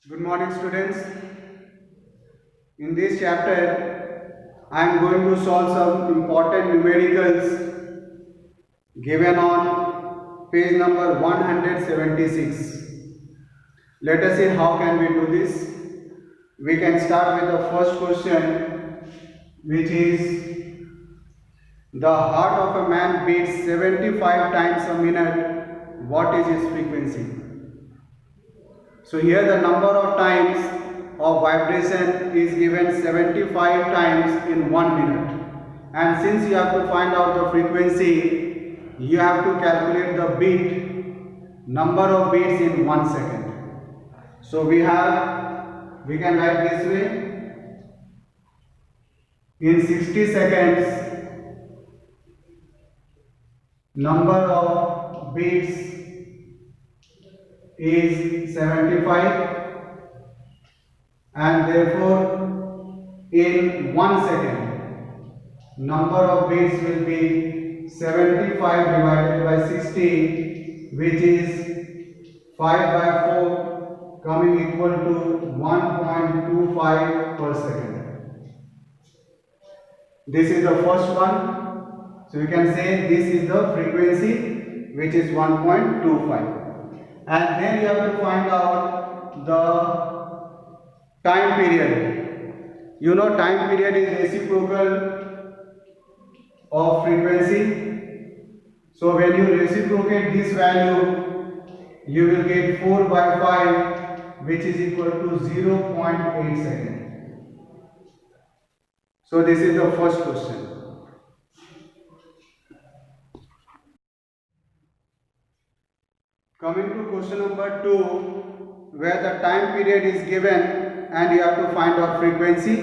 Good morning, students. In this chapter, I am going to solve some important numericals given on page number 176. Let us see how can we do this. We can start with the first question, which is the heart of a man beats 75 times a minute. What is its frequency? So here the number of times of vibration is given 75 times in 1 minute. And since you have to find out the frequency, you have to calculate the beat, number of beats in 1 second. So we can write this way. In 60 seconds, number of beats is 75, and therefore in 1 second number of beats will be 75 divided by 60, which is 5 by 4, coming equal to 1.25 per second. This is the first one. So you can say this is the frequency, which is 1.25. And then you have to find out the time period. You know, time period is reciprocal of frequency. So when you reciprocate this value, you will get 4 by 5, which is equal to 0.8 seconds. So this is the first question. Coming to question number 2, where the time period is given and you have to find out frequency.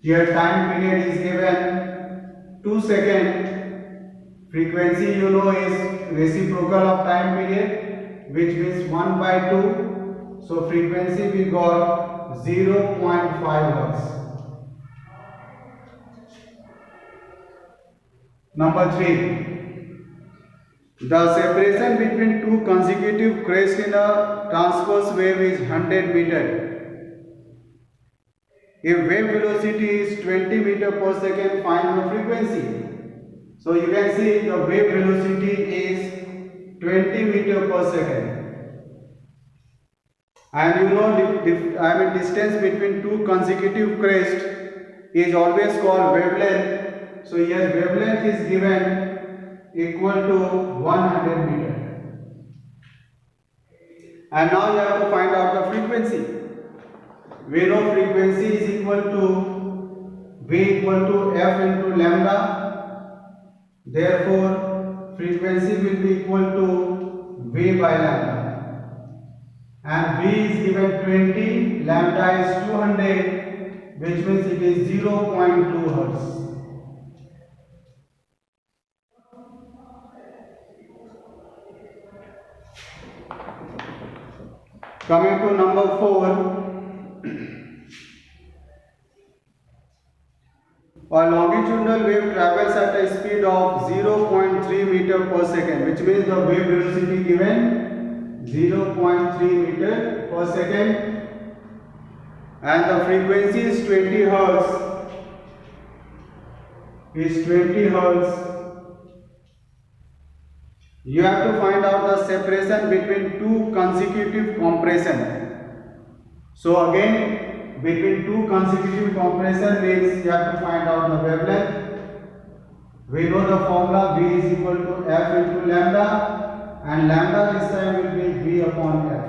Here time period is given 2 seconds. Frequency you know is reciprocal of time period, which means 1 by 2. So frequency we got 0.5 hertz. Number 3. The separation between two consecutive crests in a transverse wave is 100 meter. If wave velocity is 20 meter per second, find the frequency. So you can see the wave velocity is 20 meter per second. And you know distance between two consecutive crests is always called wavelength. So here wavelength is given equal to 100 meter. And now you have to find out the frequency. We know frequency is equal to V equal to F into lambda. Therefore, frequency will be equal to V by lambda. And V is given 20, lambda is 200, which means it is 0.2 hertz. Coming to number 4, a longitudinal wave travels at a speed of 0.3 meter per second, which means the wave velocity given 0.3 meter per second, and the frequency is 20 hertz. You have to find out the separation between two consecutive compression. So again, between two consecutive compression means you have to find out the wavelength. We know the formula V is equal to F into lambda, and lambda this time will be V upon F.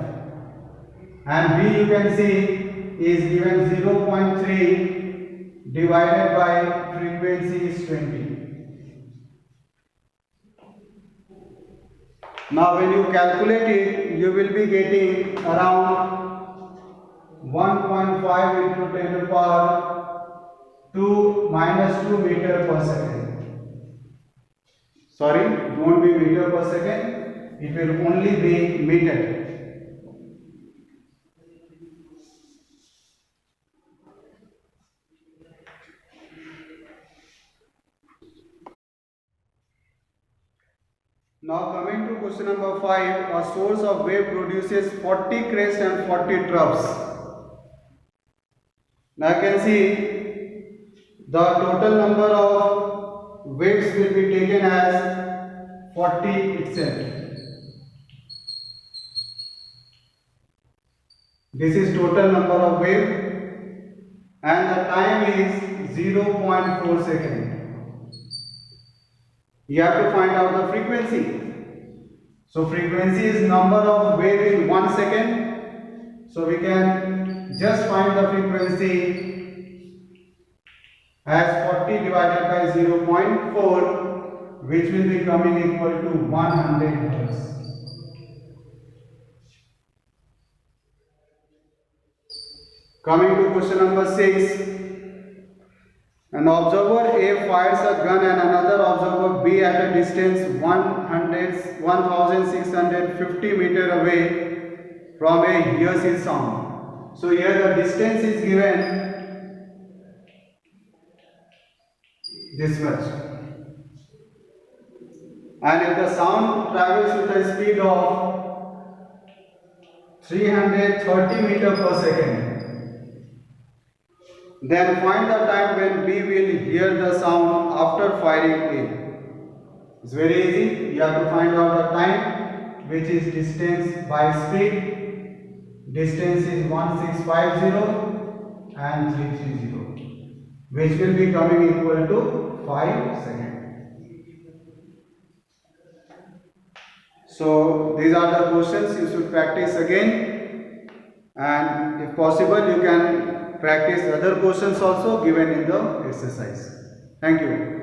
And V you can see is given 0.3 divided by frequency is 20. Now when you calculate it, you will be getting around 1.5 into 10 to the power 2 minus 2 meter per second. Sorry, it won't be meter per second, it will only be meter. Now coming to question number 5. A source of wave produces 40 crests and 40 troughs. Now you can see the total number of waves will be taken as 40 itself. This is total number of wave and the time is 0.4 seconds. You have to find out the frequency. So frequency is number of wave in 1 second. So we can just find the frequency as 40 divided by 0.4, which will be coming equal to 100 Hz. Coming to question number 6. An observer A fires a gun and another observer B at a distance 1650 meters away from A hears his sound. So here the distance is given this much. And if the sound travels with a speed of 330 meters per second, then find the time when B will hear the sound after firing A. It's very easy. You have to find out the time, which is distance by speed. Distance is 1650 and 330, which will be coming equal to 5 seconds. So these are the questions you should practice again, and if possible you can practice other questions also given in the exercise. Thank you.